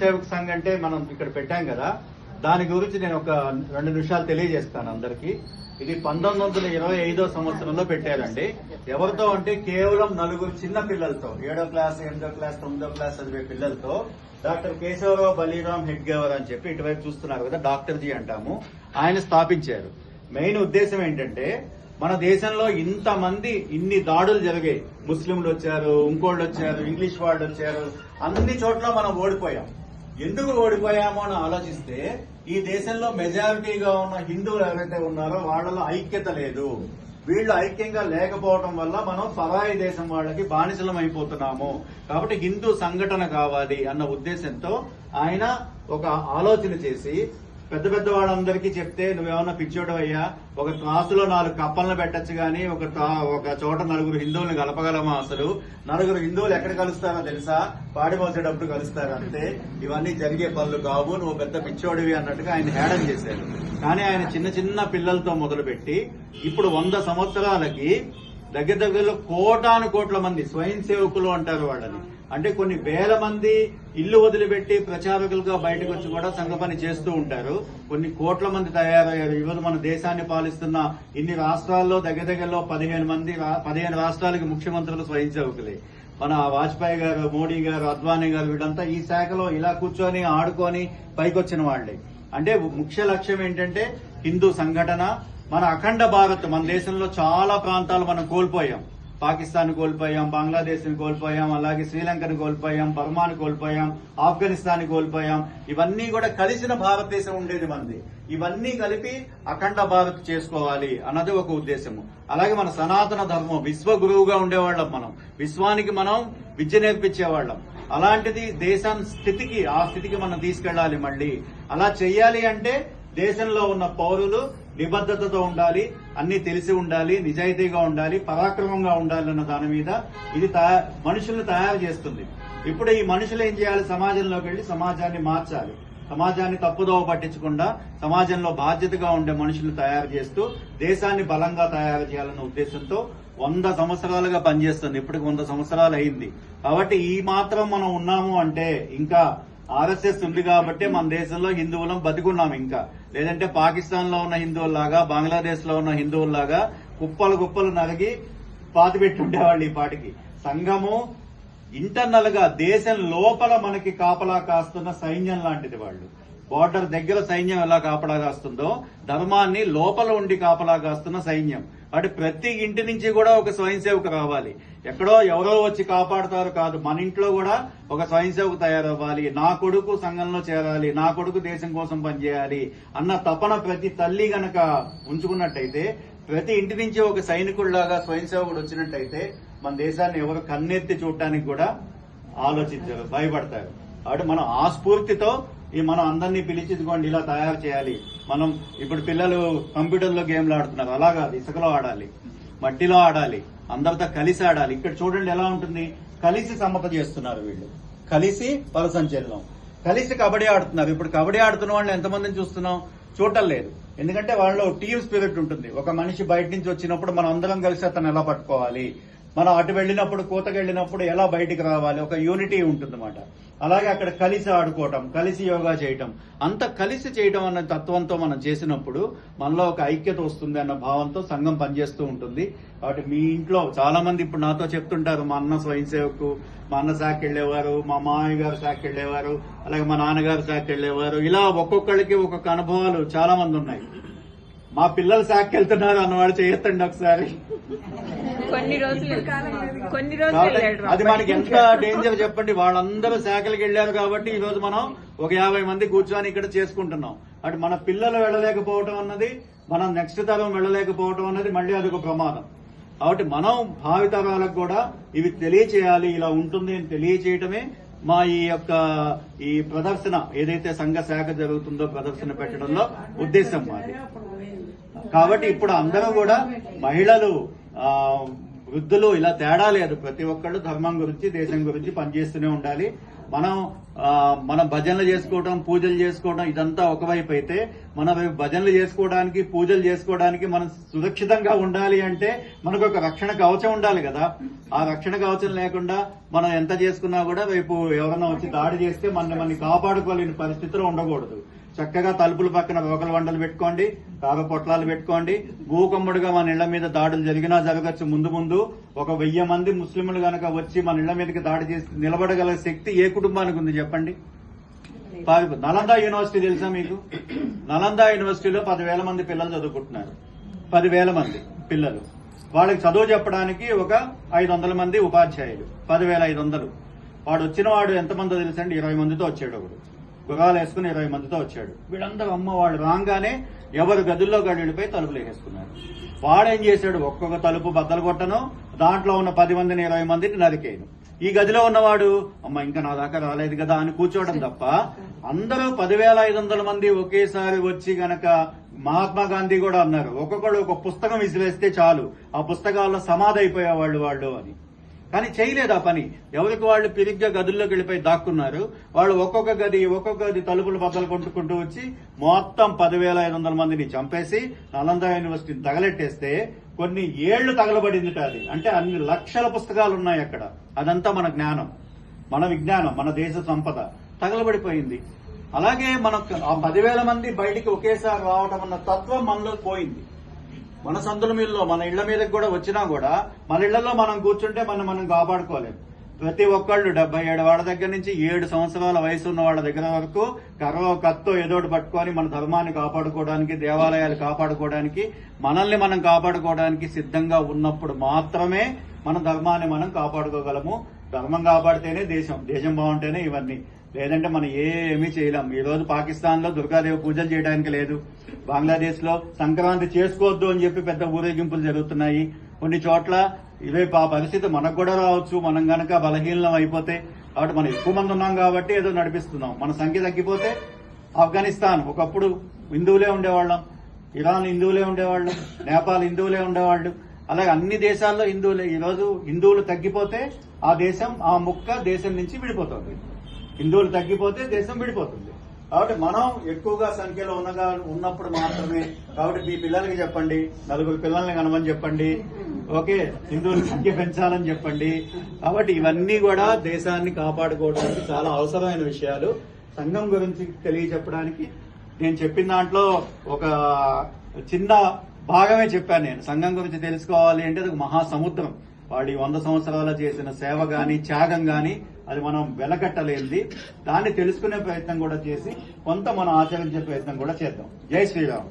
సేవక్ సంఘ్ అంటే మనం ఇక్కడ పెట్టాం కదా, దాని గురించి నేను ఒక 2 నిమిషాలు తెలియజేస్తాను అందరికీ. ఇది 1925 సంవత్సరంలో పెట్టారండి. ఎవరితో అంటే కేవలం 4 చిన్న పిల్లలతో, 7వ క్లాస్ 8వ క్లాస్ 9వ క్లాస్ చదివే పిల్లలతో డాక్టర్ కేశవరావు బలీరామ్ హెడ్గేవర్ అని చెప్పి ఇటువైపు చూస్తున్నారు కదా, డాక్టర్ జీ అంటాము, ఆయన స్థాపించారు. మెయిన్ ఉద్దేశం ఏంటంటే మన దేశంలో ఇంతమంది ఇన్ని దాడులు జరిగాయి, ముస్లింలు వచ్చారు, ఇంకోళ్ళు వచ్చారు, ఇంగ్లీష్ వాళ్ళు వచ్చారు, అన్ని చోట్ల మనం ఓడిపోయాం. ఎందుకు ఓడిపోయామో అని ఆలోచిస్తే ఈ దేశంలో మెజారిటీగా ఉన్న హిందువులు ఎవరైతే ఉన్నారో వాళ్ళలో ఐక్యత లేదు. వీళ్ళు ఐక్యంగా లేకపోవడం వల్ల మనం పరాయి దేశం వాళ్ళకి బానిసలం అయిపోతున్నాము. కాబట్టి హిందూ సంఘటన కావాలి అన్న ఉద్దేశంతో ఆయన ఒక ఆలోచన చేసి పెద్ద పెద్ద వాళ్ళందరికీ చెప్తే, నువ్వేమన్నా పిచ్చోడు అయ్యా, ఒక క్లాసులో 4 కప్పలను పెట్టచ్చు గానీ ఒక చోట 4 హిందువులను కలపగలమా? అసలు 4 హిందువులు ఎక్కడ కలుస్తారో తెలుసా? పాడి మోసేటప్పుడు కలుస్తారు అంతే, ఇవన్నీ జరిగే పనులు కావు, నువ్వు పెద్ద పిచ్చోడివి అన్నట్టుగా ఆయన హేళన చేశారు. కానీ ఆయన చిన్న చిన్న పిల్లలతో మొదలుపెట్టి ఇప్పుడు 100 సంవత్సరాలకి దగ్గరలో కోట్ల మంది స్వయం సేవకులు అంటారు వాళ్ళని, అంటే కొన్ని వేల మంది ఇల్లు వదిలిపెట్టి ప్రచారకులుగా బయటకు వచ్చి కూడా సంఘ పని చేస్తూ ఉంటారు. కొన్ని కోట్ల మంది తయారయ్యారు. ఈరోజు మన దేశాన్ని పాలిస్తున్న ఇన్ని రాష్ట్రాల్లో దగ్గరలో 15 రాష్ట్రాలకి ముఖ్యమంత్రులు స్వయం సేవకులే. మన వాజ్పేయి గారు, మోడీ గారు, అద్వానీ గారు, వీళ్ళంతా ఈ శాఖలో ఇలా కూర్చొని ఆడుకొని పైకొచ్చిన వాళ్లే. అంటే ముఖ్య లక్ష్యం ఏంటంటే హిందూ సంఘటన. మన అఖండ భారత్, మన దేశంలో చాలా ప్రాంతాలు మనం కోల్పోయాం. పాకిస్తాన్ కోల్పోయాం, బంగ్లాదేశ్ ని కోల్పోయాం, అలాగే శ్రీలంకను కోల్పోయాం, బర్మాను కోల్పోయాం, ఆఫ్ఘనిస్తాన్ కోల్పోయాం. ఇవన్నీ కూడా కలిసిన భారతదేశం ఉండేది మనది. ఇవన్నీ కలిపి అఖండ భారత్ చేసుకోవాలి అన్నది ఒక ఉద్దేశము. అలాగే మన సనాతన ధర్మం, విశ్వ గురువుగా ఉండేవాళ్ళం మనం, విశ్వానికి మనం విద్య నేర్పించేవాళ్ళం. అలాంటిది దేశాన్ని ఆ స్థితికి మనం తీసుకెళ్లాలి. మళ్ళీ అలా చెయ్యాలి అంటే దేశంలో ఉన్న పౌరులు నిబద్ధతతో ఉండాలి, అన్ని తెలిసి ఉండాలి, నిజాయితీగా ఉండాలి, పరాక్రమంగా ఉండాలి అన్న దాని మీద ఇది మనుషుల్ని తయారు చేస్తుంది. ఇప్పుడు ఈ మనుషులు ఏం చేయాలి? సమాజంలోకి వెళ్లి సమాజాన్ని మార్చాలి. సమాజాన్ని తప్పుదోవ పట్టించకుండా సమాజంలో బాధ్యతగా ఉండే మనుషులు తయారు చేస్తూ దేశాన్ని బలంగా తయారు చేయాలన్న ఉద్దేశంతో 100 సంవత్సరాలుగా పనిచేస్తుంది. ఇప్పటికి 100 సంవత్సరాలు అయింది. కాబట్టి ఈ మాత్రం మనం ఉన్నాము అంటే, ఇంకా ఆర్ఎస్ఎస్ ఉంది కాబట్టి మన దేశంలో హిందువులం బతికున్నాం. ఇంకా లేదంటే పాకిస్తాన్ లో ఉన్న హిందువుల్లాగా, బంగ్లాదేశ్ లో ఉన్న హిందువుల్లాగా కుప్పలు నరిగి పాతిపెట్టి ఉండేవాళ్ళు. ఈ పాటికి సంఘము ఇంటర్నల్ గా దేశం లోపల మనకి కాపలా కాస్తున్న సైన్యం లాంటిది. వాళ్ళు బోర్డర్ దగ్గర సైన్యం ఎలా కాపలా కాస్తుందో, ధర్మాన్ని లోపల ఉండి కాపలా కాస్తున్న సైన్యం. అంటే ప్రతి ఇంటి నుంచి కూడా ఒక స్వయం సేవకు రావాలి. ఎక్కడో ఎవరో వచ్చి కాపాడుతారు కాదు, మన ఇంట్లో కూడా ఒక స్వయం సేవకు తయారవ్వాలి. నా కొడుకు సంఘంలో చేరాలి, నా కొడుకు దేశం కోసం పనిచేయాలి అన్న తపన ప్రతి తల్లి గనక ఉంచుకున్నట్టయితే, ప్రతి ఇంటి నుంచి ఒక సైనికుడిలాగా స్వయం సేవకుడు వచ్చినట్టయితే మన దేశాన్ని ఎవరు కన్నెత్తి చూడటానికి కూడా ఆలోచించారు, భయపడతారు. కాబట్టి మనం ఆ స్ఫూర్తితో మనం అందరినీ పిలిచిదికోండి, ఇలా తయారు చేయాలి. మనం ఇప్పుడు పిల్లలు కంప్యూటర్లో గేమ్లు ఆడుతున్నారు, అలా కాదు, ఇసుకలో ఆడాలి, మట్టిలో ఆడాలి, అందరితో కలిసి ఆడాలి. ఇక్కడ చూడండి ఎలా ఉంటుంది, కలిసి సమ్మత చేస్తున్నారు వీళ్ళు, కలిసి పరసంచలనం, కలిసి కబడ్డీ ఆడుతున్నారు. ఇప్పుడు కబడ్డీ ఆడుతున్న వాళ్ళు ఎంతమందిని చూస్తున్నాం? చూడటం లేదు. ఎందుకంటే వాళ్ళలో టీమ్ స్పిరిట్ ఉంటుంది. ఒక మనిషి బయట నుంచి వచ్చినప్పుడు మనం అందరం కలిసి అతను ఎలా పట్టుకోవాలి, మనం అటు వెళ్ళినప్పుడు, కూతకు వెళ్ళినప్పుడు ఎలా బయటికి రావాలి, ఒక యూనిటీ ఉంటుందన్నమాట. అలాగే అక్కడ కలిసి ఆడుకోవటం, కలిసి యోగా చేయటం, అంత కలిసి చేయటం అన్న తత్వంతో మనం చేసినప్పుడు మనలో ఒక ఐక్యత వస్తుంది అన్న భావంతో సంఘం పనిచేస్తూ ఉంటుంది. కాబట్టి మీ ఇంట్లో చాలా మంది ఇప్పుడు నాతో చెప్తుంటారు, మా అన్న స్వయం సేవకు, మా అన్న శాఖకి వెళ్లేవారు, మా మామయ్య గారు శాఖకి వెళ్లేవారు, అలాగే మా నాన్నగారు శాఖకి వెళ్లేవారు. ఇలా ఒక్కొక్కళ్ళకి ఒక్కొక్క అనుభవాలు చాలా మంది ఉన్నాయి. మా పిల్లలు శాఖకి వెళ్తున్నారు అన్నవాళ్ళు చేయొద్దండి ఒకసారి. కొన్ని రోజులు అది మనకి ఎంత డేంజర్ చెప్పండి. వాళ్ళందరూ శాఖలకు వెళ్లారు కాబట్టి ఈ రోజు మనం ఒక 50 మంది కూర్చొని ఇక్కడ చేసుకుంటున్నాం. అటు మన పిల్లలు వెళ్ళలేకపోవటం అన్నది, మనం నెక్స్ట్ తరం వెళ్ళలేకపోవటం అన్నది మళ్ళీ అదొక ప్రమాదం. కాబట్టి మనం భావితరాలకు కూడా ఇవి తెలియచేయాలి, ఇలా ఉంటుంది అని తెలియచేయటమే మా ఈ ప్రదర్శన, ఏదైతే సంఘ శాఖ జరుగుతుందో ప్రదర్శన పెట్టడంలో ఉద్దేశం మాది. కాబట్టి ఇప్పుడు అందరూ కూడా మహిళలు, వృద్ధులు ఇలా తేడా లేదు, ప్రతి ఒక్కళ్ళు ధర్మం గురించి, దేశం గురించి పనిచేస్తూనే ఉండాలి. మనం భజనలు చేసుకోవడం, పూజలు చేసుకోవడం ఇదంతా ఒకవైపు అయితే, మన భజనలు చేసుకోవడానికి, పూజలు చేసుకోవడానికి మనం సురక్షితంగా ఉండాలి అంటే మనకు ఒక రక్షణ కవచం ఉండాలి కదా. ఆ రక్షణ కవచం లేకుండా మనం ఎంత చేసుకున్నా కూడా రేపు ఎవరైనా వచ్చి దాడి చేస్తే మనల్ని కాపాడుకోలేని పరిస్థితిలో ఉండకూడదు. చక్కగా తలుపుల పక్కన రోకల వంటలు పెట్టుకోండి, కాగ పొట్లాలు పెట్టుకోండి. భూకమ్ముడుగా మన ఇళ్ల మీద దాడులు జరిగినా జరగచ్చు. ముందు ఒక 1000 మంది ముస్లింలు గనక వచ్చి మన ఇళ్ల మీదకి దాడి చేసి నిలబడగల శక్తి ఏ కుటుంబానికి ఉంది చెప్పండి? నలంద యూనివర్సిటీ తెలుసా మీకు? నలంద యూనివర్సిటీలో 10,000 మంది పిల్లలు చదువుకుంటున్నారు. 10,000 మంది పిల్లలు. వాళ్ళకి చదువు చెప్పడానికి ఒక 500 మంది ఉపాధ్యాయులు. 10,500. వాడు వచ్చిన వాడు ఎంతమందో తెలుసండి? 20 మందితో వచ్చాడు. ఒకడు గుర్రాలు వేసుకుని 20 మందితో వచ్చాడు. వీళ్ళందరూ అమ్మ వాడు రాగానే ఎవరు గదుల్లో గడిపోయి తలుపులు వేసేసుకున్నారు. వాడేం చేశాడు? ఒక్కొక్క తలుపు బద్దలు కొట్టను, దాంట్లో ఉన్న 10 మందిని 20 మందిని నరికేయను. ఈ గదిలో ఉన్నవాడు అమ్మ ఇంకా నా దాకా రాలేదు కదా అని కూర్చోవడం తప్ప, అందరూ 10,500 మంది ఒకేసారి వచ్చి గనక మహాత్మా గాంధీ కూడా అన్నారు, ఒక్కొక్కడు ఒక పుస్తకం విసిరేస్తే చాలు ఆ పుస్తకాల్లో సమాధి అయిపోయేవాళ్ళు వాళ్ళు అని. కానీ చేయలేదు ఆ పని. ఎవరికి వాళ్ళు పిరిగ్గా గదుల్లోకి వెళ్ళిపోయి దాక్కున్నారు. వాళ్ళు ఒక్కొక్క గది తలుపులు బద్దలు కొట్టుకుంటూ వచ్చి మొత్తం 10,500 మందిని చంపేసి నలంద యూనివర్సిటీని తగలెట్టేస్తే కొన్ని ఏళ్లు తగలబడింది. అది అంటే అన్ని లక్షల పుస్తకాలు ఉన్నాయి అక్కడ. అదంతా మన జ్ఞానం, మన విజ్ఞానం, మన దేశ సంపద తగలబడిపోయింది. అలాగే మనకు ఆ 10,000 మంది బయటికి ఒకేసారి రావడం అన్న తత్వం మనలో పోయింది. మన సందుల మీదలో మన ఇళ్ల మీదకి కూడా వచ్చినా కూడా మన ఇళ్లలో మనం కూర్చుంటే మనం కాపాడుకోలేము. ప్రతి ఒక్కళ్ళు 77 వాళ్ళ దగ్గర నుంచి 7 సంవత్సరాల వయసు ఉన్న వాళ్ళ దగ్గర వరకు కర్రో కత్తో ఏదోటి పట్టుకొని మన ధర్మాన్ని కాపాడుకోవడానికి, దేవాలయాలు కాపాడుకోవడానికి, మనల్ని మనం కాపాడుకోవడానికి సిద్ధంగా ఉన్నప్పుడు మాత్రమే మన ధర్మాన్ని మనం కాపాడుకోగలము. ధర్మం కాపాడితేనే దేశం బాగుంటేనే ఇవన్నీ. లేదంటే మనం ఏమీ చేయలేం. ఈ రోజు పాకిస్తాన్ లో దుర్గాదేవి పూజలు చేయడానికి లేదు. బంగ్లాదేశ్ లో సంక్రాంతి చేసుకోవద్దు అని చెప్పి పెద్ద ఊరేగింపులు జరుగుతున్నాయి. కొన్ని చోట్ల ఇదే పరిస్థితి మనకు కూడా రావచ్చు. మనం గనక బలహీనం అయిపోతే. కాబట్టి మనం ఎక్కువ మంది ఉన్నాం కాబట్టి ఏదో నడిపిస్తున్నాం. మన సంఖ్య తగ్గిపోతే ఆఫ్ఘనిస్తాన్ ఒకప్పుడు హిందువులే ఉండేవాళ్ళం, ఇరాన్ హిందువులే ఉండేవాళ్ళు, నేపాల్ హిందువులే ఉండేవాళ్ళు. అలాగే అన్ని దేశాల్లో హిందువులే. ఈ రోజు హిందువులు తగ్గిపోతే ఆ దేశం, ఆ ముక్క దేశం నుంచి విడిపోతుంది. హిందువులు తగ్గిపోతే దేశం విడిపోతుంది. కాబట్టి మనం ఎక్కువగా సంఖ్యలో ఉన్నప్పుడు మాత్రమే. కాబట్టి మీ పిల్లలకి చెప్పండి, 4 పిల్లల్ని కనమని చెప్పండి. ఓకే, హిందువుల సంఖ్య పెంచాలని చెప్పండి. కాబట్టి ఇవన్నీ కూడా దేశాన్ని కాపాడుకోవడానికి చాలా అవసరమైన విషయాలు. సంఘం గురించి తెలియజెప్పడానికి నేను చెప్పిన దాంట్లో ఒక చిన్న భాగమే చెప్పాను. నేను సంఘం గురించి తెలుసుకోవాలి అంటే అది మహాసముద్రం. వాడి 100 సంవత్సరాలు చేసిన సేవ గాని, త్యాగం గాని అది మనం వెలకట్టలేనిది. దాన్ని తెలుసుకునే ప్రయత్నం కూడా చేసి కొంత మనం ఆచరించే ప్రయత్నం కూడా చేద్దాం. జై శ్రీరామ్.